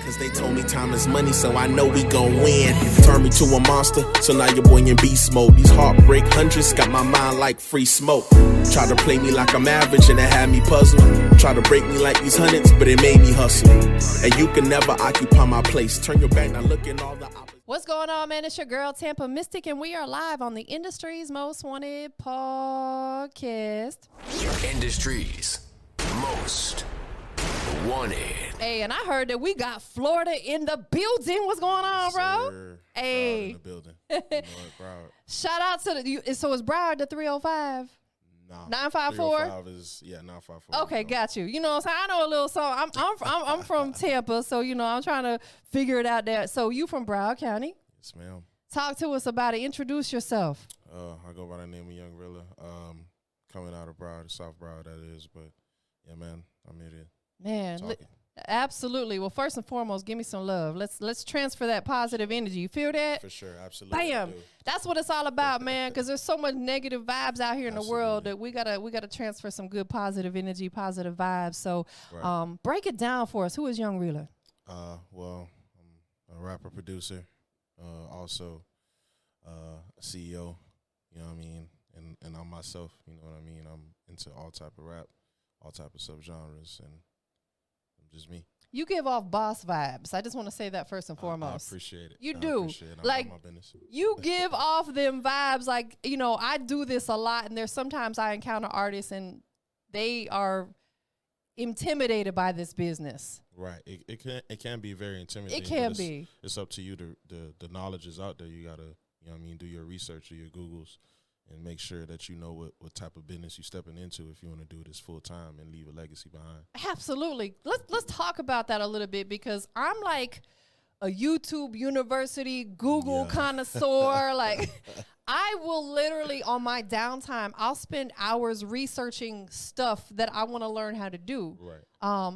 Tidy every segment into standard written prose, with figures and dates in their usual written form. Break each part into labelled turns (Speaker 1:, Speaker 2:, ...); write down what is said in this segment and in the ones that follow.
Speaker 1: Cause they told me time is money, so I know we gon' win. Turn me to a monster, so now your boy in beast mode. These heartbreak hundreds got my mind like free smoke. Try to play me like I'm average and it had me puzzled. Try to break me like these hundreds, but it made me hustle. And you can never occupy my place. Turn your back, now look in all the opposite.
Speaker 2: What's going on, man? It's your girl, TampaMystic, and we are live on the Industry's Most Wanted podcast.
Speaker 3: Industry's Most Wanted.
Speaker 2: Hey, and I heard that we got Florida in the building. What's going on, bro?
Speaker 1: Sir,
Speaker 2: Hey.
Speaker 1: in the building. You know what, Broward.
Speaker 2: Shout out to so it's Broward the 305?
Speaker 1: Nah,
Speaker 2: 954?
Speaker 1: 305 is, 954.
Speaker 2: Okay, got you. You know what I'm saying? I know a little song. I'm from Tampa, so, you know, I'm trying to figure it out there. So you from Broward County?
Speaker 1: Yes, ma'am.
Speaker 2: Talk to us about it. Introduce yourself.
Speaker 1: I go by the name of Young Reela. Coming out of Broward, South Broward, that is. But, yeah, man, I'm here to
Speaker 2: Man,
Speaker 1: talking.
Speaker 2: absolutely. Well, first and foremost, give me some love. Let's transfer that positive energy. You feel that?
Speaker 1: For sure, absolutely.
Speaker 2: Bam. That's what it's all about, man, because there's so much negative vibes out here in the world that we gotta transfer some good positive energy, positive vibes. So
Speaker 1: Right.
Speaker 2: break it down for us. Who is Young Reela?
Speaker 1: Well, I'm a rapper, producer, also a CEO, you know what I mean? And I'm myself, you know what I mean? I'm into all type of rap, all type of subgenres, and I'm just me.
Speaker 2: You give off boss vibes. I just want to say that first and foremost.
Speaker 1: I appreciate it.
Speaker 2: You
Speaker 1: I
Speaker 2: do.
Speaker 1: appreciate it. I'm
Speaker 2: Like,
Speaker 1: about my business.
Speaker 2: you give off them vibes. Like, you know, I do this a lot, and there's sometimes I encounter artists, and they are intimidated by this business.
Speaker 1: Right. It can be very intimidating.
Speaker 2: It can
Speaker 1: but
Speaker 2: be.
Speaker 1: It's up to you. The knowledge is out there. You gotta, you know what I mean, do your research, do your Googles, and make sure that you know what type of business you're stepping into if you want to do this full time and leave a legacy behind.
Speaker 2: Absolutely. Let's talk about that a little bit, because I'm like a YouTube university Google connoisseur. Like, I will literally, on my downtime, I'll spend hours researching stuff that I want to learn how to do.
Speaker 1: Right.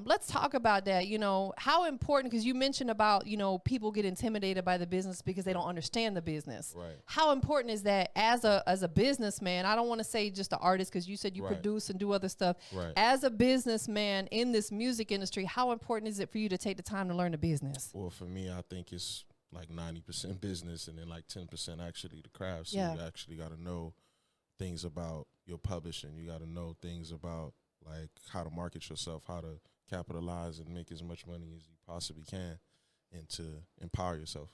Speaker 2: Let's talk about that. You know, how important, because you mentioned about, you know, people get intimidated by the business because they don't understand the business.
Speaker 1: Right.
Speaker 2: How important is that as a businessman? I don't want to say just an artist, because you said you
Speaker 1: Right.
Speaker 2: produce and do other stuff.
Speaker 1: Right.
Speaker 2: As a businessman in this music industry, how important is it for you to take the time to learn the business?
Speaker 1: Well, for me, I think it's like 90% business and then like 10% actually the craft. So
Speaker 2: Yeah.
Speaker 1: you actually got to know things about your publishing. You got to know things about like how to market yourself, how to capitalize and make as much money as you possibly can, and to empower yourself.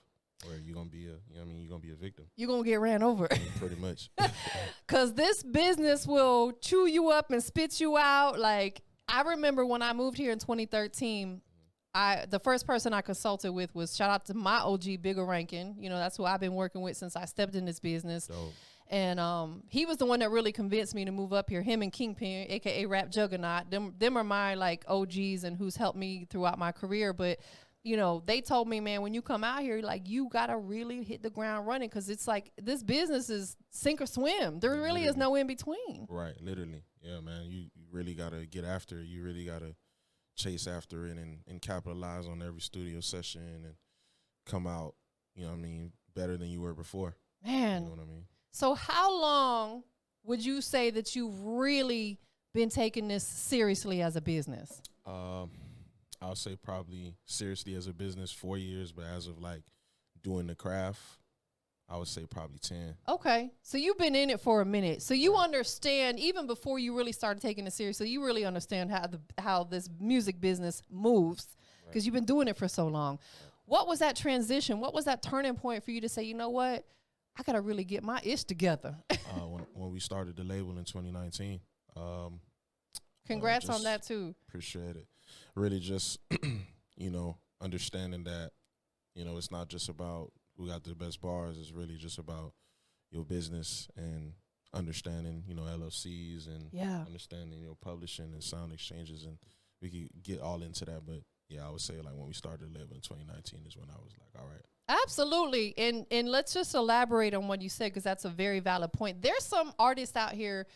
Speaker 1: Or you're gonna be you're gonna be a victim.
Speaker 2: You're going to get ran over.
Speaker 1: Pretty much.
Speaker 2: Because this business will chew you up and spit you out. Like, I remember when I moved here in 2013, the first person I consulted with was, shout out to my OG, Bigger Rankin. You know, that's who I've been working with since I stepped in this business.
Speaker 1: Dope.
Speaker 2: And he was the one that really convinced me to move up here. Him and Kingpin, aka Rap Juggernaut. Them are my like OGs and who's helped me throughout my career. But you know, they told me, man, when you come out here, like, you gotta really hit the ground running, because it's like this business is sink or swim. There really is no in between.
Speaker 1: Right, literally. Yeah, man. You really gotta get after it. You really gotta chase after it and capitalize on every studio session and come out, you know what I mean, better than you were before.
Speaker 2: Man.
Speaker 1: You know what I mean?
Speaker 2: So how long would you say that you've really been taking this seriously as a business?
Speaker 1: I'll say probably seriously as a business 4 years, but as of like doing the craft, I would say probably 10.
Speaker 2: Okay. So you've been in it for a minute. So you understand, even before you really started taking it seriously, you really understand how this music business moves, because you've been doing it for so long. What was that transition? What was that turning point for you to say, you know what, I got to really get my ish together?
Speaker 1: When we started the label in 2019.
Speaker 2: Congrats on that too.
Speaker 1: Appreciate it. Really just, you know, understanding that, you know, it's not just about who got the best bars. It's really just about your business and understanding, you know, LLCs and understanding, you know, publishing and sound exchanges. And we could get all into that. But, yeah, I would say, like, when we started the label in 2019 is when I was like, all right.
Speaker 2: Absolutely. And let's just elaborate on what you said, because that's a very valid point. There's some artists out here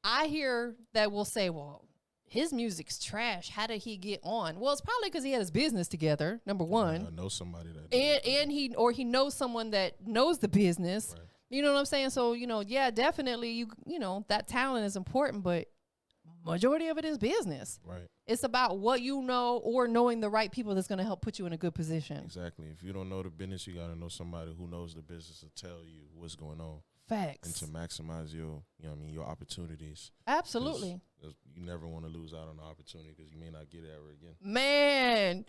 Speaker 2: I hear that will say, well, his music's trash. How did he get on? Well, it's probably because he had his business together, number one.
Speaker 1: I know somebody that
Speaker 2: and he knows someone that knows the business.
Speaker 1: Right.
Speaker 2: You know what I'm saying? So, you know, yeah, definitely, you know, that talent is important, but majority of it is business.
Speaker 1: Right.
Speaker 2: It's about what you know or knowing the right people that's going to help put you in a good position.
Speaker 1: Exactly. If you don't know the business, you got to know somebody who knows the business to tell you what's going on.
Speaker 2: Facts.
Speaker 1: And to maximize your, your opportunities.
Speaker 2: Absolutely.
Speaker 1: 'Cause you never want to lose out on the opportunity because you may not get it ever again.
Speaker 2: Man,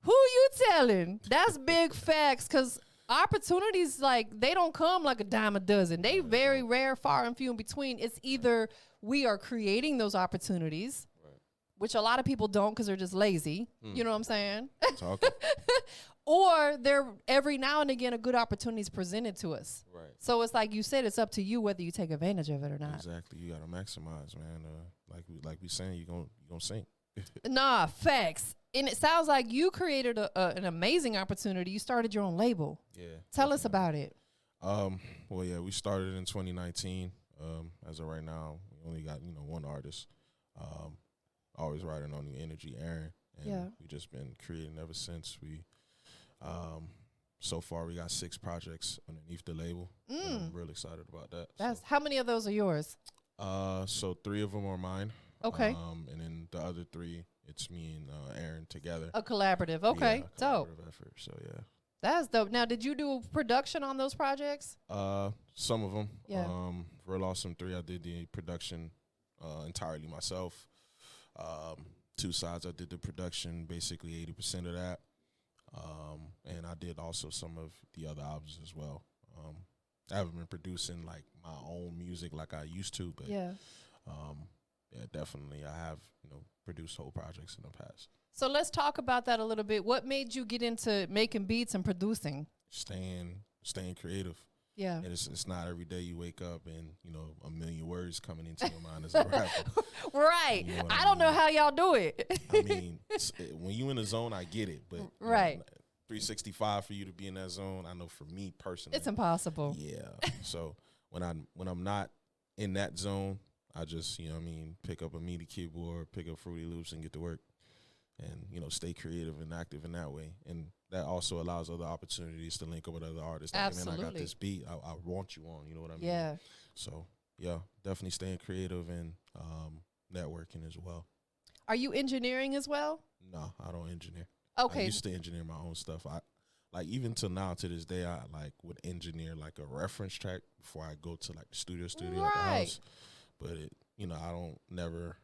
Speaker 2: who you telling? That's big facts, because opportunities, like, they don't come like a dime a dozen. They very rare, far and few in between. It's either we are creating those opportunities, which a lot of people don't because they're just lazy. You know what I'm saying?
Speaker 1: Talking.
Speaker 2: Or there every now and again a good opportunity is presented to us.
Speaker 1: Right.
Speaker 2: So it's like you said, it's up to you whether you take advantage of it or not.
Speaker 1: Exactly. You got to maximize, man. Like we saying, you gonna sink.
Speaker 2: Nah, facts. And it sounds like you created an amazing opportunity. You started your own label.
Speaker 1: Yeah.
Speaker 2: Tell us about it.
Speaker 1: Well, yeah, we started in 2019. As of right now, we only got one artist. Always riding on New Energy, Aaron, and we just been creating ever since. We so far we got 6 projects underneath the label. I'm really excited about that.
Speaker 2: That's how many of those are yours?
Speaker 1: So 3 of them are mine.
Speaker 2: Okay.
Speaker 1: And then the other 3, it's me and Aaron together.
Speaker 2: A collaborative. Okay.
Speaker 1: Yeah,
Speaker 2: Dope.
Speaker 1: collaborative effort. So yeah.
Speaker 2: That's dope. Now, did you do production on those projects?
Speaker 1: Some of them.
Speaker 2: Yeah.
Speaker 1: Real Awesome 3, I did the production entirely myself. 2 Sides, I did the production, basically 80% of that. And I did also some of the other albums as well. I haven't been producing like my own music like I used to, but yeah, definitely I have produced whole projects in the past.
Speaker 2: So let's talk about that a little bit. What made you get into making beats and producing?
Speaker 1: Staying creative.
Speaker 2: Yeah.
Speaker 1: And it's not every day you wake up and a million words coming into your mind as a rapper.
Speaker 2: Right. I don't know how y'all do it.
Speaker 1: I mean, when you in the zone, I get it, but
Speaker 2: right.
Speaker 1: 365 for you to be in that zone, I know for me personally,
Speaker 2: it's impossible.
Speaker 1: Yeah. So when I'm not in that zone, I just pick up a MIDI keyboard, pick up Fruity Loops, and get to work, and stay creative and active in that way. And that also allows other opportunities to link up with other artists. Like,
Speaker 2: absolutely.
Speaker 1: man, I got this beat. I want you on. You know what I mean?
Speaker 2: Yeah.
Speaker 1: So yeah, definitely staying creative and networking as well.
Speaker 2: Are you engineering as well?
Speaker 1: No, I don't engineer.
Speaker 2: Okay.
Speaker 1: I used to engineer my own stuff. I like even till now, to this day, I like would engineer like a reference track before I go to like the studio at the house. But I don't never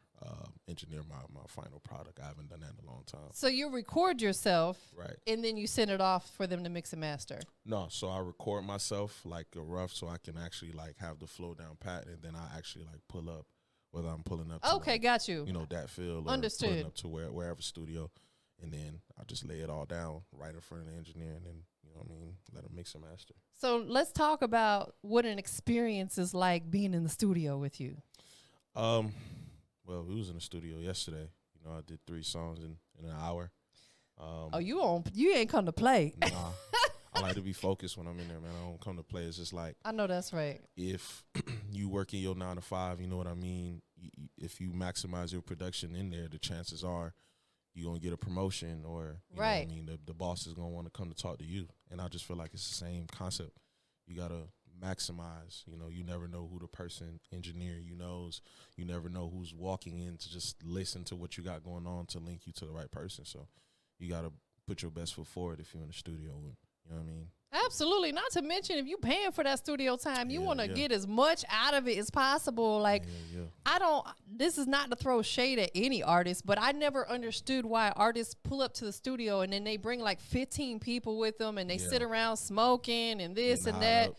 Speaker 1: engineer my final product. I haven't done that in a long time.
Speaker 2: So you record yourself,
Speaker 1: right?
Speaker 2: And then you send it off for them to mix and master. No,
Speaker 1: so I record myself like a rough, so I can actually like have the flow down pat, and then I actually like pull up, whether I'm pulling up. To,
Speaker 2: okay,
Speaker 1: like,
Speaker 2: got you.
Speaker 1: That field.
Speaker 2: Understood.
Speaker 1: Or pulling up to wherever studio, and then I just lay it all down right in front of the engineer, and then let them mix and master.
Speaker 2: So let's talk about what an experience is like being in the studio with you.
Speaker 1: Well, we was in the studio yesterday. I did 3 songs in an hour.
Speaker 2: You ain't come to play.
Speaker 1: Nah, I like to be focused when I'm in there, man. I don't come to play. It's just like,
Speaker 2: I know that's right.
Speaker 1: If you work in your 9 to 5, you know what I mean? If you maximize your production in there, the chances are you're going to get a promotion, or, you know what I mean, the boss is going to want to come to talk to you. And I just feel like it's the same concept. You got to maximize. You never know who the person engineer you knows. You never know who's walking in to just listen to what you got going on to link you to the right person. So you got to put your best foot forward if you're in the studio. You know what I mean?
Speaker 2: Absolutely. Not to mention, if you paying for that studio time, you want to get as much out of it as possible. Like, this is not to throw shade at any artist, but I never understood why artists pull up to the studio and then they bring like 15 people with them and they sit around smoking and this and that.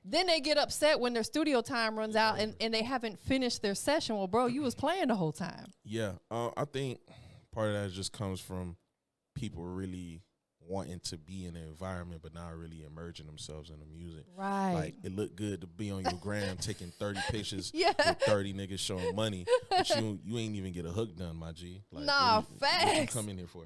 Speaker 2: Then they get upset when their studio time runs out and they haven't finished their session. Well, bro, you was playing the whole time.
Speaker 1: Yeah. I think part of that just comes from people really wanting to be in the environment but not really immersing themselves in the music.
Speaker 2: Right.
Speaker 1: Like, it looked good to be on your gram taking 30 pictures with 30 niggas showing money, but you ain't even get a hook done, my G. Like,
Speaker 2: facts.
Speaker 1: What you come in here for?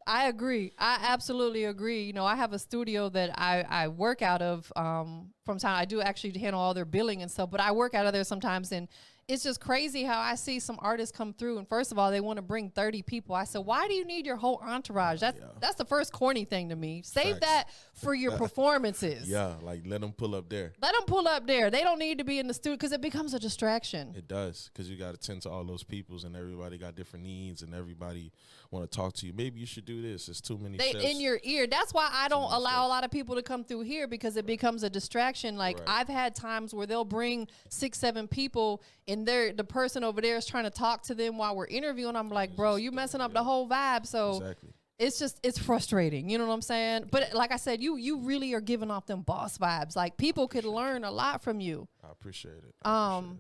Speaker 2: I agree. I absolutely agree. I have a studio that I work out of from time. I do actually handle all their billing and stuff, but I work out of there sometimes, and it's just crazy how I see some artists come through, and first of all, they want to bring 30 people. I said, why do you need your whole entourage? That's the first corny thing to me. Save
Speaker 1: Facts.
Speaker 2: that for your performances.
Speaker 1: Yeah, like let them pull up there.
Speaker 2: Let them pull up there. They don't need to be in the studio because it becomes a distraction.
Speaker 1: It does, because you got to tend to all those peoples, and everybody got different needs, and everybody want to talk to you. Maybe you should do this. It's too many
Speaker 2: They
Speaker 1: steps.
Speaker 2: in your ear. That's why I don't allow a lot of people to come through here, because it becomes a distraction. Like I've had times where they'll bring 6, 7 people, and the person over there is trying to talk to them while we're interviewing. I'm like, bro, you messing up the whole vibe. So it's frustrating. You know what I'm saying? But like I said, you really are giving off them boss vibes. Like people could learn a lot from you.
Speaker 1: I appreciate it.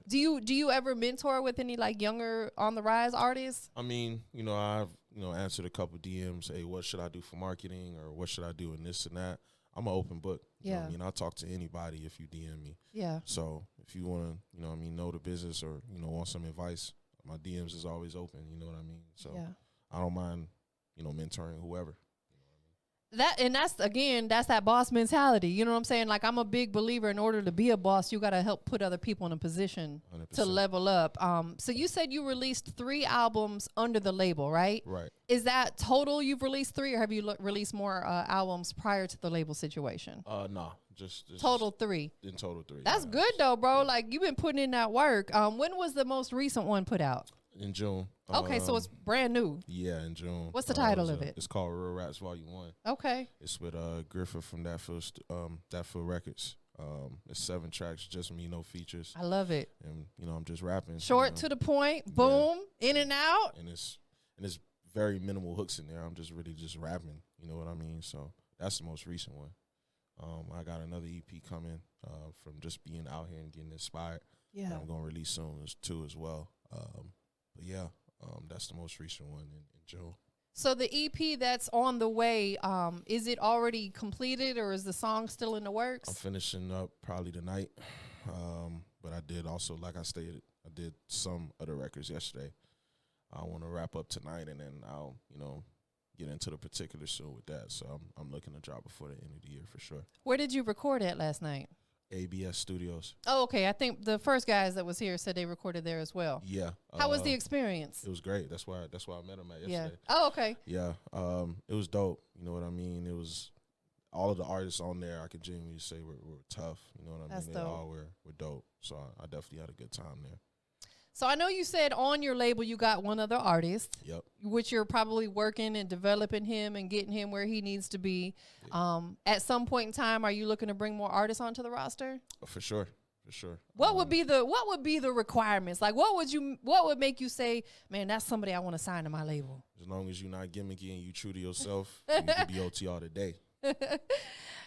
Speaker 2: Do you ever mentor with any like younger on the rise artists?
Speaker 1: I mean, I've answered a couple DMs. Hey, what should I do for marketing, or what should I do in this and that? I'm an open book. You know what I mean? I'll talk to anybody if you DM me.
Speaker 2: Yeah.
Speaker 1: So if you want to, know the business, or, want some advice, my DMs is always open. You know what I mean? So I don't mind, mentoring whoever.
Speaker 2: That's that boss mentality. You know what I'm saying? Like, I'm a big believer, in order to be a boss, you got to help put other people in a position
Speaker 1: 100%.
Speaker 2: to level up. So you said you released 3 albums under the label, right?
Speaker 1: Right.
Speaker 2: Is that total you've released 3, or have you released more albums prior to the label situation?
Speaker 1: No, just
Speaker 2: total 3.
Speaker 1: In total 3.
Speaker 2: That's good though, bro. Like, you've been putting in that work. When was the most recent one put out?
Speaker 1: In June.
Speaker 2: Okay, so it's brand new.
Speaker 1: Yeah, in June.
Speaker 2: What's the title of it?
Speaker 1: It's called Real Raps Volume 1.
Speaker 2: Okay.
Speaker 1: It's with Griffith from That Field Records. It's 7 tracks, just me, no features.
Speaker 2: I love it.
Speaker 1: And I'm just rapping.
Speaker 2: Short to the point, boom, in and out.
Speaker 1: And it's very minimal hooks in there. I'm just really just rapping. You know what I mean? So that's the most recent one. I got another EP coming from just being out here and getting inspired.
Speaker 2: Yeah.
Speaker 1: I'm gonna release soon too as well. But yeah, that's the most recent one in June.
Speaker 2: So the EP that's on the way, is it already completed, or is the song still in the works?
Speaker 1: I'm finishing up probably tonight. But I did also, like I stated, I did some other records yesterday. I want to wrap up tonight, and then I'll, get into the particulars soon with that. So I'm looking to drop before the end of the year for sure.
Speaker 2: Where did you record at last night?
Speaker 1: ABS Studios.
Speaker 2: Oh, okay. I think the first guys that was here said they recorded there as well.
Speaker 1: Yeah.
Speaker 2: How was the experience?
Speaker 1: It was great. That's why I met him at yesterday.
Speaker 2: Yeah. Oh, okay.
Speaker 1: Yeah. It was dope. You know what I mean? It was all of the artists on there. I could genuinely say were tough. You know what I mean?
Speaker 2: That's
Speaker 1: They
Speaker 2: dope.
Speaker 1: all were dope. So I definitely had a good time there.
Speaker 2: So I know you said on your label you got one other artist.
Speaker 1: Yep.
Speaker 2: Which you're probably working and developing him and getting him where he needs to be. Yeah. At some point in time, are you looking to bring more artists onto the roster?
Speaker 1: For sure. For sure.
Speaker 2: What would be the requirements? Like, what would make you say, man, that's somebody I want to sign to my label?
Speaker 1: As long as you're not gimmicky and you true to yourself, you can be OT all today.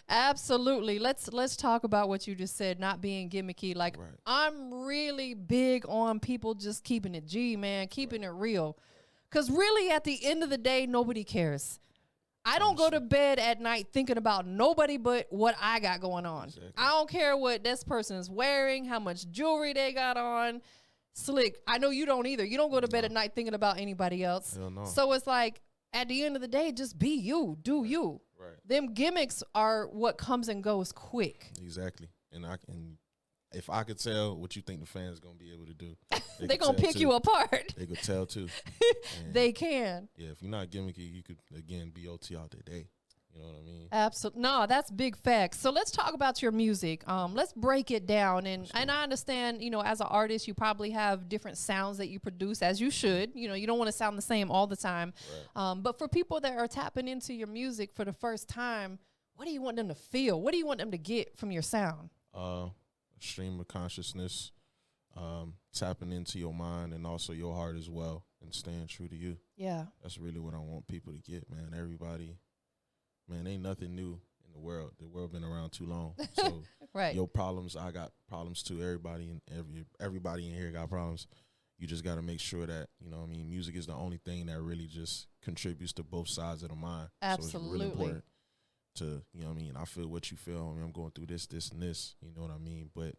Speaker 2: Absolutely. Let's talk about what you just said, not being gimmicky. Like, right. I'm really big on people just keeping it G, man, keeping it real. Because really, at the end of the day, nobody cares. I don't go to bed at night thinking about nobody but what I got going on. Exactly. I don't care what this person is wearing, how much jewelry they got on. Slick, I know you don't either. You don't go to bed at night thinking about anybody else.
Speaker 1: Hell no.
Speaker 2: So it's like, at the end of the day, just be you, do you.
Speaker 1: Right.
Speaker 2: Them gimmicks are what comes and goes quick.
Speaker 1: Exactly. And if I could tell what you think the fans gonna be able to do,
Speaker 2: they gonna pick you apart.
Speaker 1: They could tell too.
Speaker 2: They can.
Speaker 1: Yeah, if you're not gimmicky, you could again be OT all day. You know what I mean?
Speaker 2: Absolutely. No, that's big facts. So let's talk about your music. Let's break it down. And I understand, as an artist, you probably have different sounds that you produce, as you should. You don't want to sound the same all the time. Right. But for people that are tapping into your music for the first time, what do you want them to feel? What do you want them to get from your sound?
Speaker 1: Stream of consciousness, tapping into your mind and also your heart as well, and staying true to you.
Speaker 2: Yeah.
Speaker 1: That's really what I want people to get, man. Everybody. Man, ain't nothing new in the world. The world been around too long. So
Speaker 2: right.
Speaker 1: Your problems, I got problems too. Everybody in here got problems. You just got to make sure that, music is the only thing that really just contributes to both sides of the mind.
Speaker 2: Absolutely.
Speaker 1: So it's really important to, I feel what you feel. I'm going through this, and this, you know what I mean? But,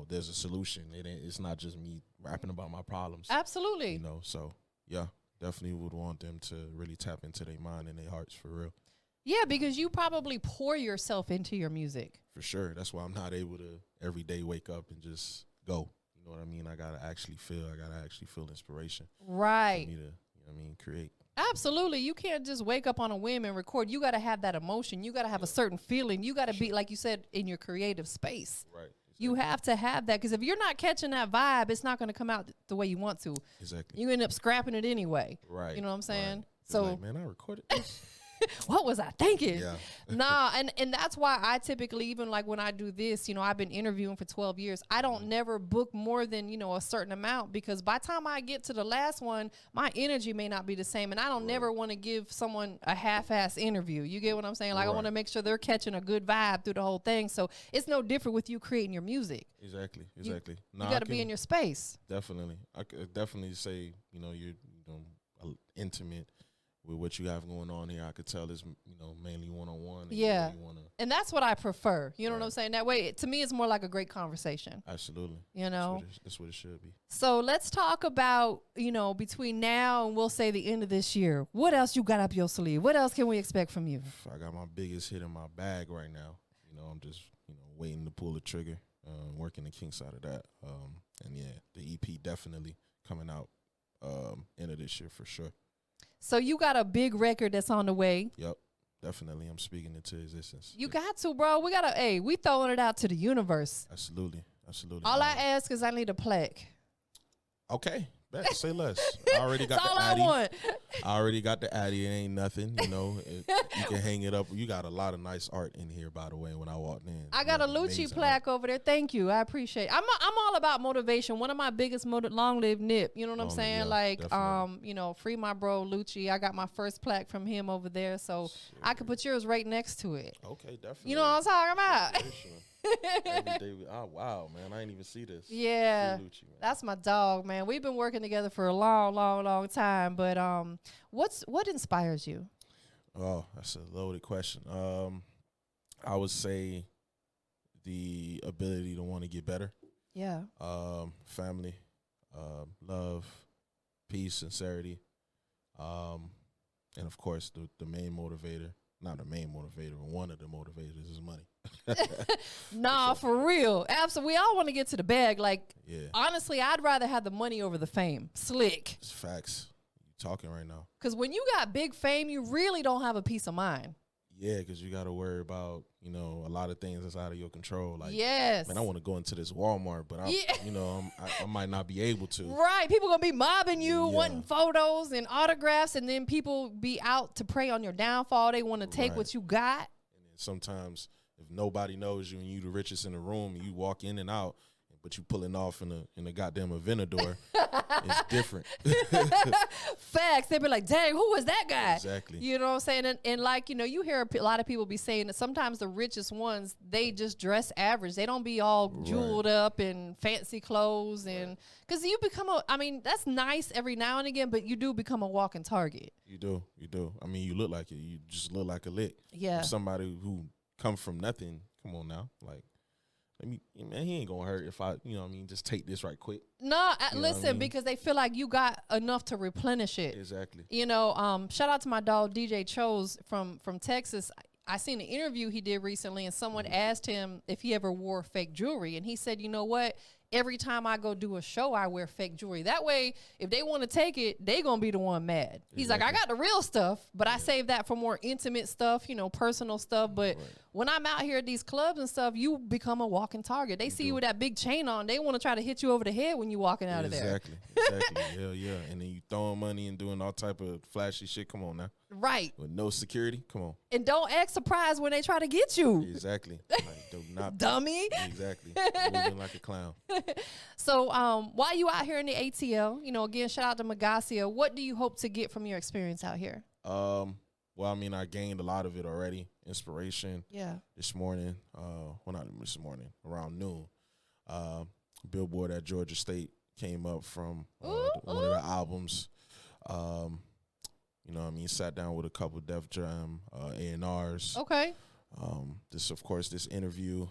Speaker 1: there's a solution. It's not just me rapping about my problems.
Speaker 2: Absolutely.
Speaker 1: So, yeah, definitely would want them to really tap into their mind and their hearts for real.
Speaker 2: Yeah, because you probably pour yourself into your music.
Speaker 1: For sure. That's why I'm not able to every day wake up and just go. know what I mean? I gotta actually feel inspiration
Speaker 2: Right.
Speaker 1: for me to, you know what I mean, create.
Speaker 2: Absolutely. You can't just wake up on a whim and record. You got to have that emotion. You got to have a certain feeling. You got to be, like you said, in your creative space.
Speaker 1: Right.
Speaker 2: You have to have that, because if you're not catching that vibe, it's not going to come out the way you want to.
Speaker 1: Exactly.
Speaker 2: You end up scrapping it anyway.
Speaker 1: Right.
Speaker 2: You know what I'm saying?
Speaker 1: Right.
Speaker 2: So,
Speaker 1: like, man, I recorded this.
Speaker 2: what was I thinking?
Speaker 1: Yeah.
Speaker 2: Nah, and that's why I typically, even like when I do this, you know, I've been interviewing for 12 years. I don't never book more than, you know, a certain amount, because by the time I get to the last one, my energy may not be the same. And I don't never want to give someone a half-ass interview. You get what I'm saying? Like, I want to make sure they're catching a good vibe through the whole thing. So it's no different with you creating your music.
Speaker 1: Exactly.
Speaker 2: You got to be in your space.
Speaker 1: Definitely. I could definitely say, you know, you're intimate with what you have going on here. I could tell it's, you know, mainly one-on-one.
Speaker 2: Yeah.
Speaker 1: You wanna,
Speaker 2: and that's what I prefer. You know what I'm saying? That way, to me, it's more like a great conversation.
Speaker 1: absolutely.
Speaker 2: You know?
Speaker 1: That's what it should be.
Speaker 2: So let's talk about, you know, between now and we'll say the end of this year, what else you got up your sleeve? What else can we expect from you?
Speaker 1: I got my biggest hit in my bag right now. You know, I'm just, you know, waiting to pull the trigger, working the kinks out of that. And yeah, the EP definitely coming out end of this year for sure.
Speaker 2: So you got a big record that's on the way.
Speaker 1: Yep, definitely. I'm speaking into existence.
Speaker 2: You got to, bro. We throwing it out to the universe.
Speaker 1: Absolutely.
Speaker 2: All I ask is I need a plaque.
Speaker 1: Okay. Say less. I already got
Speaker 2: That's all
Speaker 1: the
Speaker 2: I
Speaker 1: Addy.
Speaker 2: want.
Speaker 1: I already got the Addy. It ain't nothing, you know. You can hang it up. You got a lot of nice art in here, by the way, when I walked in.
Speaker 2: I got a Lucci plaque over there. Thank you. I appreciate it. I'm all about motivation. One of my biggest long live Nip. You know what I'm saying?
Speaker 1: Yeah,
Speaker 2: like,
Speaker 1: definitely.
Speaker 2: you know, free my bro Lucci. I got my first plaque from him over there. So I could put yours right next to it.
Speaker 1: Okay, definitely.
Speaker 2: You know what I'm talking about?
Speaker 1: For sure. Every day oh, wow, man. I didn't even see this.
Speaker 2: Yeah.
Speaker 1: Free Lucci, man.
Speaker 2: That's my dog, man. We've been working together for a long time. But what inspires you?
Speaker 1: Oh, that's a loaded question. I would say the ability to want to get better.
Speaker 2: Yeah.
Speaker 1: Family, love, peace, sincerity, and of course the main motivator. Not the main motivator, but one of the motivators is money.
Speaker 2: Nah, for real. Absolutely. We all want to get to the bag. Like,
Speaker 1: Yeah.
Speaker 2: honestly, I'd rather have the money over the fame. Slick.
Speaker 1: It's facts. You talking right now.
Speaker 2: Because when you got big fame, you really don't have a peace of mind.
Speaker 1: Yeah, because you got to worry about, you know, a lot of things that's out of your control. Like,
Speaker 2: Yes.
Speaker 1: man, I want to go into this Walmart, but you know, I might not be able to.
Speaker 2: Right. People going to be mobbing you,
Speaker 1: Yeah.
Speaker 2: wanting photos and autographs, and then people be out to prey on your downfall. They want to take
Speaker 1: Right.
Speaker 2: what you got.
Speaker 1: And then sometimes if nobody knows you and you the richest in the room and you walk in and out, but you pulling off in a goddamn Aventador, it's different.
Speaker 2: Facts. They be like, dang, who was that guy?
Speaker 1: Exactly.
Speaker 2: You know what I'm saying? And like, you know, you hear a lot of people be saying that sometimes the richest ones, they just dress average. They don't be all jeweled up in fancy clothes. And because you become that's nice every now and again, but you do become a walking target.
Speaker 1: You do. I mean, you look like it. You just look like a lick.
Speaker 2: Yeah.
Speaker 1: Somebody who come from nothing. Come on now. Like, man, he ain't gonna hurt if I, you know what I mean, just take this right quick.
Speaker 2: No,
Speaker 1: You know
Speaker 2: listen,
Speaker 1: what I mean?
Speaker 2: because they feel like you got enough to replenish it.
Speaker 1: Exactly.
Speaker 2: You know, shout out to my dog DJ Chose from Texas. I seen an interview he did recently, and someone asked him if he ever wore fake jewelry, and he said, you know what? Every time I go do a show, I wear fake jewelry. That way, if they want to take it, they gonna be the one mad. He's like, I got the real stuff, but I save that for more intimate stuff, you know, personal stuff. But when I'm out here at these clubs and stuff, you become a walking target. They see you with that big chain on, they want to try to hit you over the head when you walking out of there.
Speaker 1: Exactly. Hell yeah. And then you throwing money and doing all type of flashy shit. Come on now.
Speaker 2: Right.
Speaker 1: With no security. Come on.
Speaker 2: And don't act surprised when they try to get you.
Speaker 1: Exactly. Like, do not.
Speaker 2: Dummy.
Speaker 1: Exactly. Moving like a clown.
Speaker 2: So while you out here in the ATL, you know, again, shout out to Magasia. What do you hope to get from your experience out here?
Speaker 1: Well, I mean, I gained a lot of it already. Inspiration.
Speaker 2: Yeah.
Speaker 1: This morning, well, not even this morning, around noon, Billboard at Georgia State came up from one of the albums. You know what I mean? Sat down with a couple Def Jam A&Rs.
Speaker 2: Okay.
Speaker 1: Of course, this interview,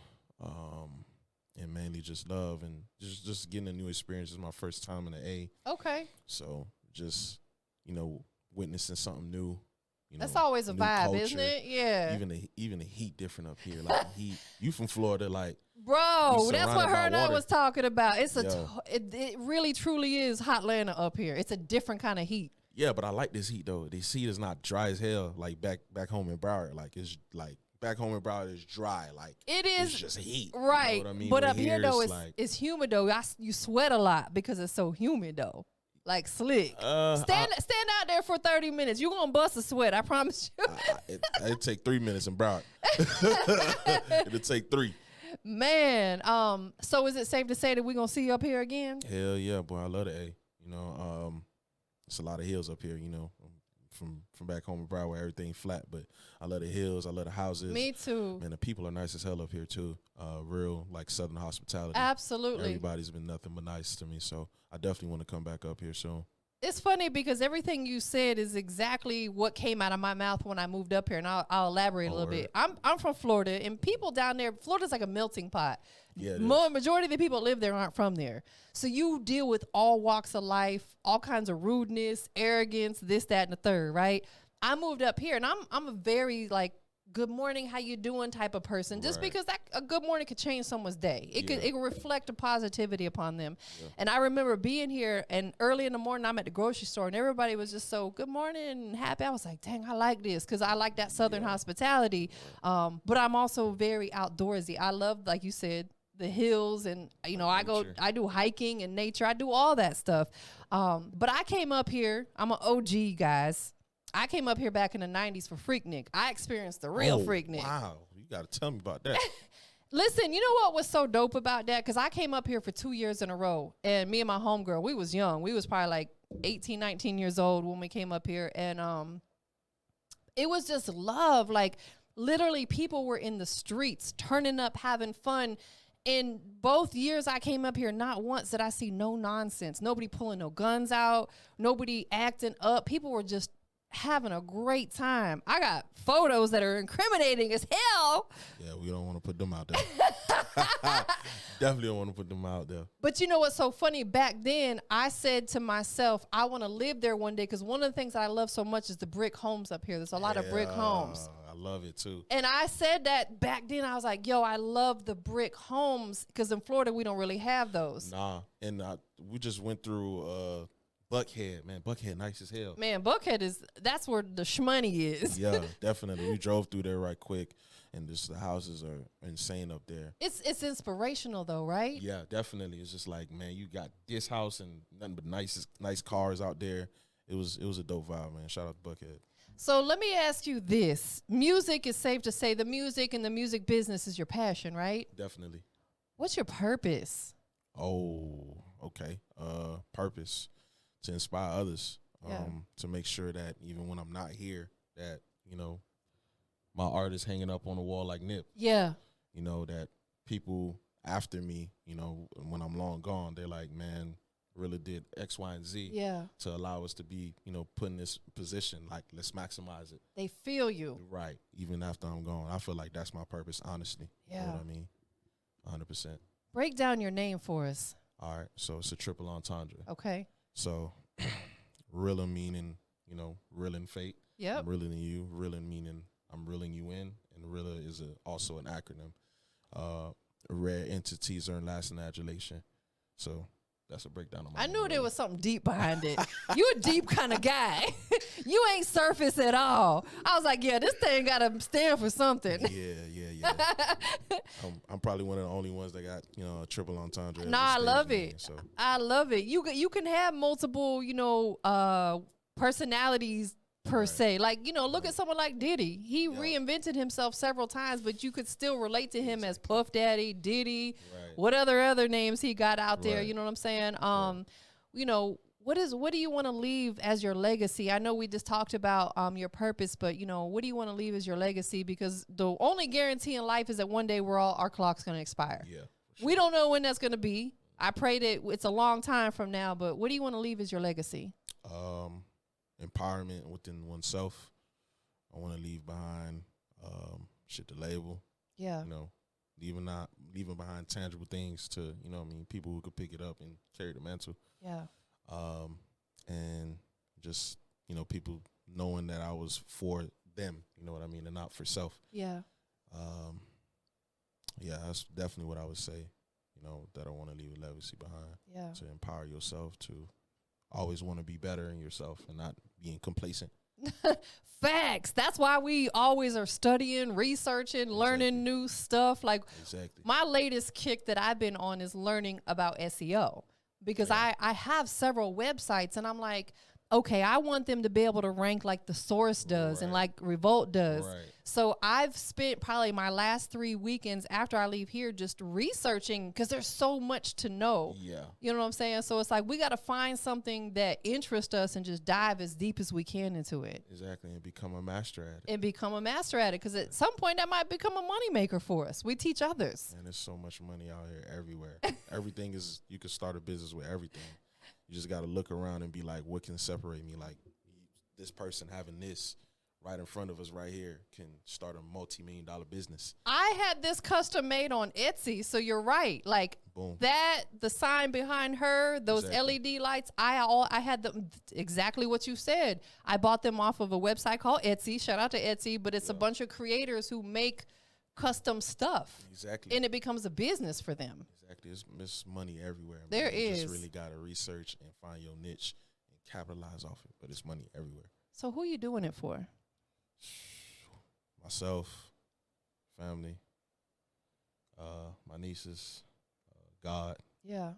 Speaker 1: and mainly just love and just getting a new experience. This is my first time in the A.
Speaker 2: Okay.
Speaker 1: So just, you know, witnessing something new, You
Speaker 2: That's
Speaker 1: know,
Speaker 2: always a
Speaker 1: new
Speaker 2: vibe,
Speaker 1: culture.
Speaker 2: isn't it? Yeah.
Speaker 1: Even the heat different up here. Like the heat, you from Florida, like
Speaker 2: Bro,
Speaker 1: you
Speaker 2: that's what
Speaker 1: surrounded
Speaker 2: her
Speaker 1: by
Speaker 2: and I
Speaker 1: water.
Speaker 2: was talking about. It's
Speaker 1: Yeah.
Speaker 2: it really truly is hot Atlanta up here. It's a different kind of heat.
Speaker 1: Yeah, but I like this heat though. This heat is not dry as hell. Like back home in Broward, like it's like back home in Broward is dry. Like
Speaker 2: It is
Speaker 1: it's just heat,
Speaker 2: right.
Speaker 1: You know what I mean?
Speaker 2: But
Speaker 1: Where
Speaker 2: up here though,
Speaker 1: it's
Speaker 2: it's humid though. You sweat a lot because it's so humid though. Like slick. Stand out there for 30 minutes. You're gonna bust a sweat. I promise you.
Speaker 1: It'd take 3 minutes in Broward. It'll take 3.
Speaker 2: Man, so is it safe to say that we're gonna see you up here again?
Speaker 1: Hell yeah, boy. I love the A. You know, it's a lot of hills up here, you know. From back home in Broward where everything flat, but I love the hills, I love the houses.
Speaker 2: Me too.
Speaker 1: Man, the people are nice as hell up here too. Real like Southern hospitality.
Speaker 2: Absolutely.
Speaker 1: Everybody's been nothing but nice to me, so I definitely want to come back up here soon.
Speaker 2: It's funny because everything you said is exactly what came out of my mouth when I moved up here, and I'll elaborate a little bit. I'm from Florida, and people down there, Florida's like a melting pot.
Speaker 1: Yeah,
Speaker 2: Majority of the people that live there aren't from there. So you deal with all walks of life, all kinds of rudeness, arrogance, this, that, and the third, right? I moved up here, and I'm a very like good morning, how you doing type of person. Just because a good morning could change someone's day. It could reflect a positivity upon them. Yeah. And I remember being here, and early in the morning I'm at the grocery store, and everybody was just so good morning and happy. I was like, dang, I like this because I like that Southern hospitality. But I'm also very outdoorsy. I love, like you said, the hills, and you know, I do hiking and nature. I do all that stuff. But I came up here. I'm an OG, guys. I came up here back in the 90s for Freaknik. I experienced the real Freaknik.
Speaker 1: Wow, you got to tell me about that.
Speaker 2: Listen, you know what was so dope about that? Because I came up here for 2 years in a row, and me and my homegirl, we was young. We was probably like 18, 19 years old when we came up here, and it was just love. Like, literally, people were in the streets, turning up, having fun. In both years I came up here, not once did I see no nonsense. Nobody pulling no guns out. Nobody acting up. People were just having a great time. I got photos that are incriminating as hell.
Speaker 1: Yeah, we don't want to put them out there. Definitely don't want to put them out there.
Speaker 2: But you know what's so funny? Back then, I said to myself, I want to live there one day, because one of the things that I love so much is the brick homes up here. There's a lot of brick homes.
Speaker 1: I love it too.
Speaker 2: And I said that back then. I was like, yo, I love the brick homes, because in Florida, we don't really have those.
Speaker 1: Nah, and we just went through Buckhead, man. Buckhead nice as hell.
Speaker 2: Man, Buckhead that's where the shmoney is.
Speaker 1: Yeah, definitely. We drove through there right quick, and just the houses are insane up there.
Speaker 2: It's inspirational though, right?
Speaker 1: Yeah, definitely. It's just like, man, you got this house and nothing but nice cars out there. It was a dope vibe, man. Shout out to Buckhead.
Speaker 2: So let me ask you this. Music, is safe to say the music and the music business is your passion, right?
Speaker 1: Definitely.
Speaker 2: What's your purpose?
Speaker 1: Oh, okay. Purpose. To inspire others, to make sure that even when I'm not here, that, you know, my art is hanging up on the wall like Nip.
Speaker 2: Yeah.
Speaker 1: You know, that people after me, you know, when I'm long gone, they're like, man, Reela did X, Y, and Z to allow us to be, you know, put in this position. Like, let's maximize it.
Speaker 2: They feel you.
Speaker 1: Right. Even after I'm gone. I feel like that's my purpose, honestly.
Speaker 2: Yeah.
Speaker 1: You know what I mean? 100%.
Speaker 2: Break down your name for us.
Speaker 1: All right. So it's a triple entendre.
Speaker 2: Okay.
Speaker 1: So, Reela meaning, you know, reeling fate.
Speaker 2: Yep.
Speaker 1: I'm reeling you. Reeling meaning I'm reeling you in. And Reela is also an acronym. Rare entities earn lasting adulation. So that's a breakdown of my
Speaker 2: I
Speaker 1: name,
Speaker 2: knew there
Speaker 1: Reela.
Speaker 2: was something deep behind it. You a deep kind of guy. You ain't surface at all. I was like, yeah, this thing got to stand for something.
Speaker 1: Yeah. I'm probably one of the only ones that got, you know, a triple entendre.
Speaker 2: No, I love it.
Speaker 1: So.
Speaker 2: I love it. You can have multiple, you know, personalities per se. Like, you know, look at someone like Diddy. He reinvented himself several times, but you could still relate to him as Puff Daddy, Diddy, what other names he got out there. You know what I'm saying? You know, what do you want to leave as your legacy? I know we just talked about your purpose, but you know, what do you want to leave as your legacy? Because the only guarantee in life is that one day our clock's going to expire.
Speaker 1: Yeah.
Speaker 2: Sure. We don't know when that's going to be. I pray that it's a long time from now, but what do you want to leave as your legacy?
Speaker 1: Empowerment within oneself. I want to leave behind the label.
Speaker 2: Yeah.
Speaker 1: You know, leaving behind tangible things to, you know what I mean, people who could pick it up and carry the mantle.
Speaker 2: Yeah.
Speaker 1: And just, you know, people knowing that I was for them, you know what I mean, and not for self.
Speaker 2: Yeah.
Speaker 1: Yeah, that's definitely what I would say, you know, that I want to leave a legacy behind.
Speaker 2: Yeah.
Speaker 1: To empower yourself, to always want to be better in yourself and not being complacent.
Speaker 2: Facts. That's why we always are studying, researching, learning new stuff. Like my latest kick that I've been on is learning about SEO, because I have several websites and I'm like, okay, I want them to be able to rank like the Source does and like Revolt does. So I've spent probably my last 3 weekends after I leave here just researching, because there's so much to know.
Speaker 1: Yeah.
Speaker 2: You know what I'm saying? So it's like we got to find something that interests us and just dive as deep as we can into it.
Speaker 1: Exactly, and become a master at it.
Speaker 2: And become a master at it, because at some point that might become a moneymaker for us. We teach others.
Speaker 1: And there's so much money out here everywhere. Everything is, you can start a business with everything. You just got to look around and be like, what can separate me? Like, this person having this right in front of us right here can start a multi-million-dollar business.
Speaker 2: I had this custom made on Etsy, so you're right. Like,
Speaker 1: boom,
Speaker 2: that, the sign behind her, those LED lights, I had them exactly what you said. I bought them off of a website called Etsy. Shout out to Etsy, but it's a bunch of creators who make custom stuff.
Speaker 1: Exactly.
Speaker 2: And it becomes a business for them.
Speaker 1: Exactly. It's money everywhere.
Speaker 2: There
Speaker 1: You
Speaker 2: is.
Speaker 1: just really got to research and find your niche and capitalize off it. But it's money everywhere.
Speaker 2: So who you doing it for?
Speaker 1: Myself, family, my nieces, God.
Speaker 2: Yeah.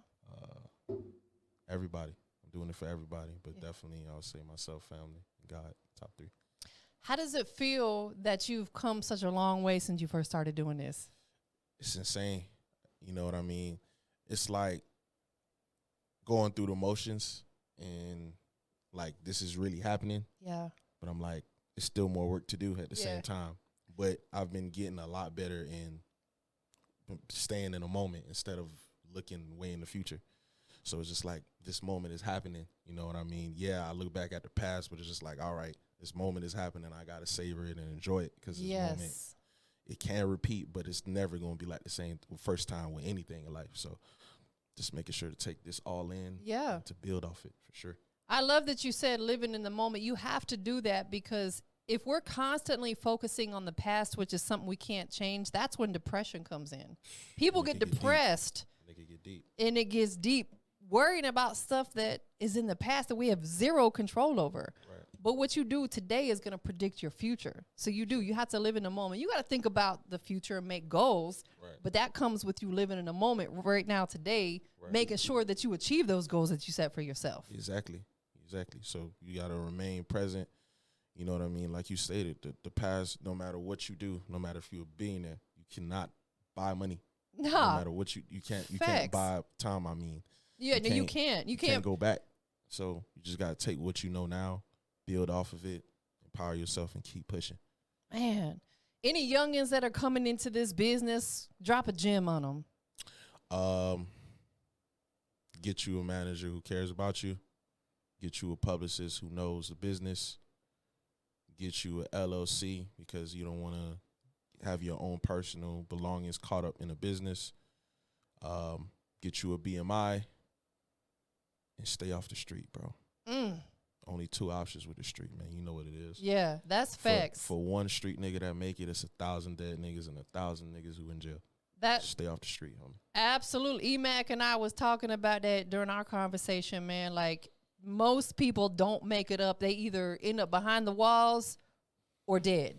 Speaker 1: Everybody. I'm doing it for everybody. But definitely I would say myself, family, God, top 3.
Speaker 2: How does it feel that you've come such a long way since you first started doing this?
Speaker 1: It's insane. You know what I mean? It's like going through the motions and like this is really happening.
Speaker 2: Yeah.
Speaker 1: But I'm like, it's still more work to do at the same time. But I've been getting a lot better in staying in a moment instead of looking way in the future. So it's just like this moment is happening. You know what I mean? Yeah, I look back at the past, but it's just like, all right, this moment is happening. I got to savor it and enjoy it, because this moment, it can repeat, but it's never going to be like the same first time with anything in life. So just making sure to take this all in to build off it for sure.
Speaker 2: I love that you said living in the moment. You have to do that, because if we're constantly focusing on the past, which is something we can't change, that's when depression comes in. People get depressed.
Speaker 1: It can get deep.
Speaker 2: And it gets deep, worrying about stuff that is in the past that we have zero control over.
Speaker 1: Right.
Speaker 2: But what you do today is going to predict your future. So you have to live in the moment. You got to think about the future and make goals.
Speaker 1: Right.
Speaker 2: But that comes with you living in the moment right now, today, making sure that you achieve those goals that you set for yourself.
Speaker 1: Exactly. So you got to remain present. You know what I mean? Like you stated, the past, no matter what you do, no matter if you're a billionaire, you cannot buy money. No matter what you can't buy time. I mean,
Speaker 2: you can't. You can't
Speaker 1: go back. So you just got to take what you know now, build off of it, empower yourself, and keep pushing.
Speaker 2: Man, any youngins that are coming into this business, drop a gem on them.
Speaker 1: Get you a manager who cares about you. Get you a publicist who knows the business. Get you a LLC, because you don't want to have your own personal belongings caught up in a business. Get you a BMI and stay off the street, bro. Only 2 options with the street, man. You know what it is.
Speaker 2: Yeah, that's facts.
Speaker 1: For one street nigga that make it, it's 1,000 dead niggas and 1,000 niggas who in jail. Stay off the street, homie.
Speaker 2: Absolutely. E-Mac and I was talking about that during our conversation, man. Like, most people don't make it up. They either end up behind the walls or dead.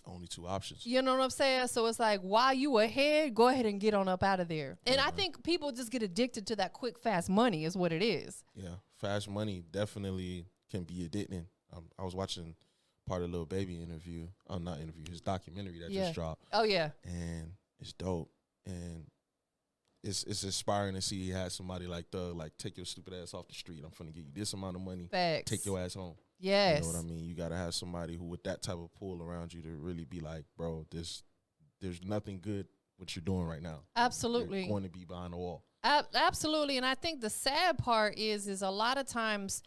Speaker 1: Only 2 options.
Speaker 2: You know what I'm saying? So it's like, while you ahead, go ahead and get on up out of there. And I think people just get addicted to that quick, fast money is what it is.
Speaker 1: Yeah, fast money definitely can be addicting. I was watching part of Lil Baby interview. Not interview, his documentary that just dropped.
Speaker 2: Oh, yeah.
Speaker 1: And it's dope. And it's inspiring to see he had somebody like Thug, like, take your stupid ass off the street. I'm finna give you this amount of money.
Speaker 2: Facts.
Speaker 1: Take your ass home.
Speaker 2: Yes.
Speaker 1: You know what I mean? You got to have somebody who, with that type of pull around you, to really be like, bro, there's nothing good what you're doing right now.
Speaker 2: Absolutely.
Speaker 1: You're going to be behind the wall.
Speaker 2: Absolutely. And I think the sad part is a lot of times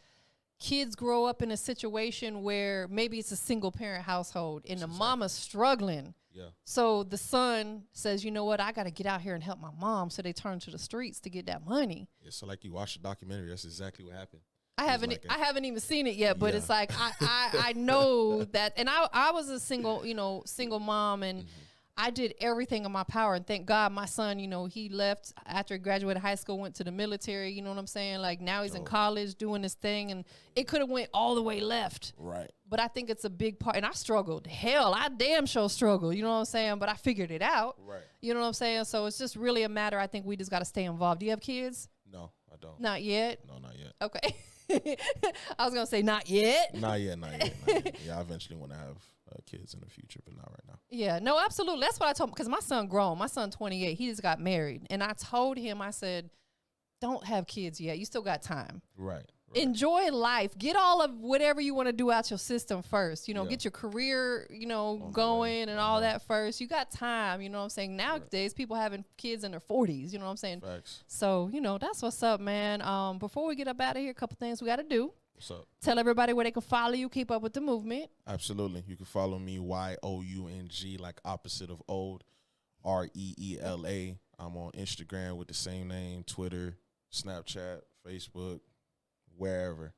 Speaker 2: kids grow up in a situation where maybe it's a single parent household and the mama's struggling.
Speaker 1: Yeah.
Speaker 2: So the son says, you know what, I got to get out here and help my mom. So they turn to the streets to get that money.
Speaker 1: Yeah, so like you watch the documentary, that's exactly what happened.
Speaker 2: I haven't
Speaker 1: like
Speaker 2: I haven't even seen it yet, but
Speaker 1: Yeah.
Speaker 2: it's like I know that, and I was a single mom, and I did everything in my power, and thank God my son, he left after he graduated high school, went to the military, you know what I'm saying? Like now he's in college doing this thing, and it could have went all the way left.
Speaker 1: Right.
Speaker 2: But I think it's a big part, and I struggled. Hell, I damn sure struggled, you know what I'm saying? But I figured it out.
Speaker 1: Right.
Speaker 2: You know what I'm saying? So it's just really a matter, I think we just got to stay involved. Do you have kids?
Speaker 1: No, I don't.
Speaker 2: Not yet?
Speaker 1: No, not yet.
Speaker 2: Okay. I was going to say not yet.
Speaker 1: Not yet. Not yet. Yeah, I eventually want to have kids in the future, but not right now.
Speaker 2: Yeah, no, absolutely. That's what I told him, because my son grown. My son 28. He just got married. And I told him, I said, don't have kids yet. You still got time.
Speaker 1: Right.
Speaker 2: Enjoy life. Get all of whatever you want to do out your system first. Get your career, going and all that first. You got time, you know what I'm saying? Nowadays, people having kids in their 40s, you know what I'm saying?
Speaker 1: Facts.
Speaker 2: So, that's what's up, man. Before we get up out of here, a couple things we got to do.
Speaker 1: What's up?
Speaker 2: Tell everybody where they can follow you, keep up with the movement.
Speaker 1: Absolutely. You can follow me, YOUNG, like opposite of old, REELA. I'm on Instagram with the same name, Twitter, Snapchat, Facebook, wherever.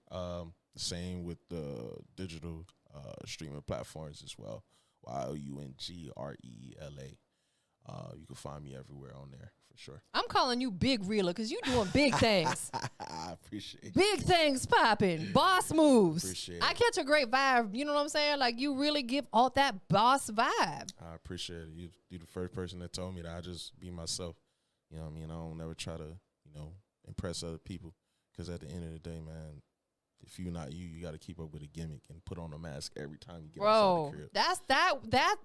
Speaker 1: Same with the digital streaming platforms as well. YOUNGREELA. You can find me everywhere on there for sure.
Speaker 2: I'm calling you Big Reela because you doing big things.
Speaker 1: I appreciate it.
Speaker 2: Big things popping. Boss moves.
Speaker 1: Appreciate it.
Speaker 2: I catch a great vibe. You know what I'm saying? Like, you really give all that boss vibe.
Speaker 1: I appreciate it. You're the first person that told me that I just be myself. You know what I mean? I don't never try to, impress other people. Because at the end of the day, man, if you're not you, you got to keep up with a gimmick and put on a mask every time you get outside the crib.
Speaker 2: That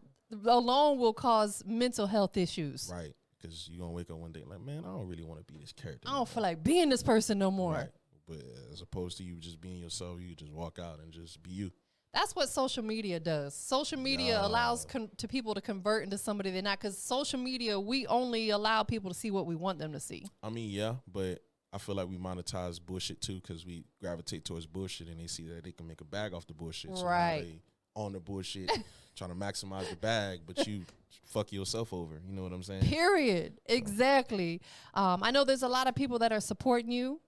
Speaker 2: alone will cause mental health issues.
Speaker 1: Right. Because you're going to wake up one day like, man, I don't really want to be this character.
Speaker 2: I don't feel like being this person no more.
Speaker 1: Right. But as opposed to you just being yourself, you just walk out and just be you.
Speaker 2: That's what social media does. Social media allows to people to convert into somebody they're not. Because social media, we only allow people to see what we want them to see.
Speaker 1: I mean, yeah, but I feel like we monetize bullshit too because we gravitate towards bullshit and they see that they can make a bag off the bullshit. So
Speaker 2: right.
Speaker 1: Now they on the bullshit, trying to maximize the bag, but you fuck yourself over. You know what I'm saying?
Speaker 2: Period. Exactly. I know there's a lot of people that are supporting you.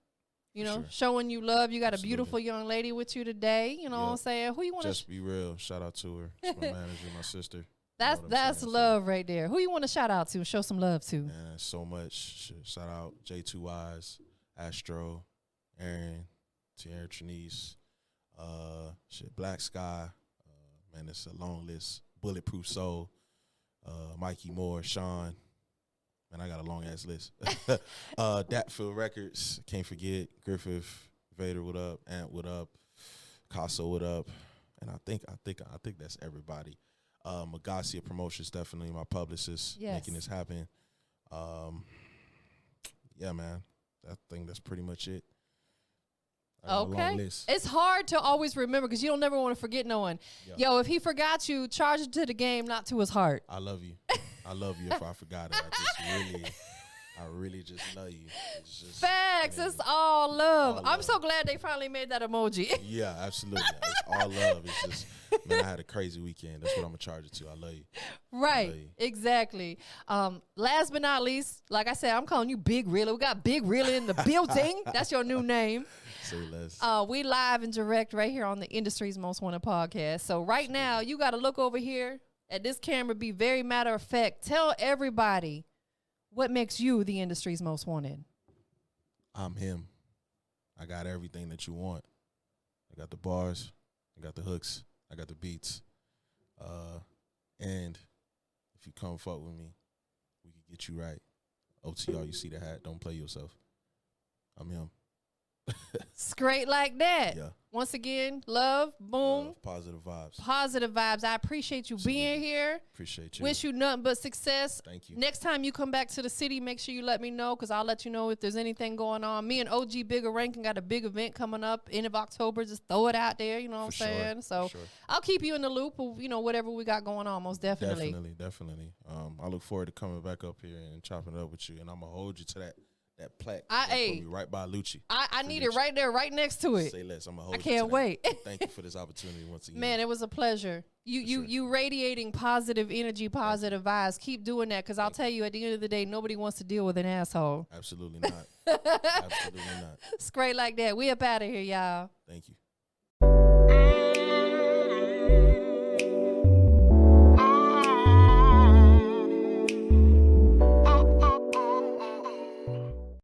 Speaker 2: Showing you love. You got
Speaker 1: Absolutely.
Speaker 2: a beautiful young lady with you today. You know what I'm saying? Who you want to?
Speaker 1: Just be real. Shout out to her. It's my manager, my sister.
Speaker 2: That's love right there. Who you want to shout out to? Show some love to.
Speaker 1: Man, so much. Shout out J2Eyes, Astro, Aaron, Tierra Trinice, Black Sky. Man, it's a long list. Bulletproof Soul, Mikey Moore, Sean. Man, I got a long ass list. Datfield Records, can't forget. Griffith, Vader, what up? Ant, what up? Casso, what up? And I think that's everybody. Magasia Promotions, definitely my publicist, making this happen. Yeah, man, I think that's pretty much it.
Speaker 2: Okay. It's hard to always remember because you don't never want to forget no one. Yo, if he forgot you, charge it to the game, not to his heart.
Speaker 1: I love you. I love you if I forgot it. I really just love you. It's just,
Speaker 2: facts. Man, it's all love. I'm so glad they finally made that emoji.
Speaker 1: Yeah, absolutely. It's all love. It's just, man, I had a crazy weekend. That's what I'm going to charge it to. I love you.
Speaker 2: Right. Love you. Exactly. Last but not least, like I said, I'm calling you Big Reela. We got Big Reela in the building. That's your new name.
Speaker 1: Say less.
Speaker 2: We live and direct right here on the Industry's Most Wanted podcast. So right now, you got to look over here at this camera, be very matter of fact. Tell everybody what makes you the industry's most wanted.
Speaker 1: I'm him. I got everything that you want. I got the bars. I got the hooks. I got the beats. And if you come fuck with me, we can get you right. OTR, you see the hat. Don't play yourself. I'm him.
Speaker 2: Straight like that.
Speaker 1: Yeah.
Speaker 2: Once again, love, boom.
Speaker 1: Love, positive vibes.
Speaker 2: Positive vibes. I appreciate you being here.
Speaker 1: Appreciate you.
Speaker 2: Wish you nothing but success.
Speaker 1: Thank you.
Speaker 2: Next time you come back to the city, make sure you let me know because I'll let you know if there's anything going on. Me and OG Bigger Rankin got a big event coming up end of October. Just throw it out there, you know what I'm saying? So I'll keep you in the loop of, whatever we got going on, most definitely.
Speaker 1: Definitely. I look forward to coming back up here and chopping it up with you, and I'm going to hold you to that plaque.
Speaker 2: Hey,
Speaker 1: put me right by Lucci.
Speaker 2: I need it right there, right next to it.
Speaker 1: Say less. I'm gonna hold
Speaker 2: I
Speaker 1: you
Speaker 2: can't
Speaker 1: to that.
Speaker 2: wait.
Speaker 1: Thank you for this opportunity once again.
Speaker 2: Man, it was a pleasure. You radiating positive energy, positive vibes. Keep doing that, because I'll tell you, at the end of the day, nobody wants to deal with an asshole.
Speaker 1: Absolutely not. Absolutely not.
Speaker 2: It's great like that. We up out of here, y'all.
Speaker 1: Thank you.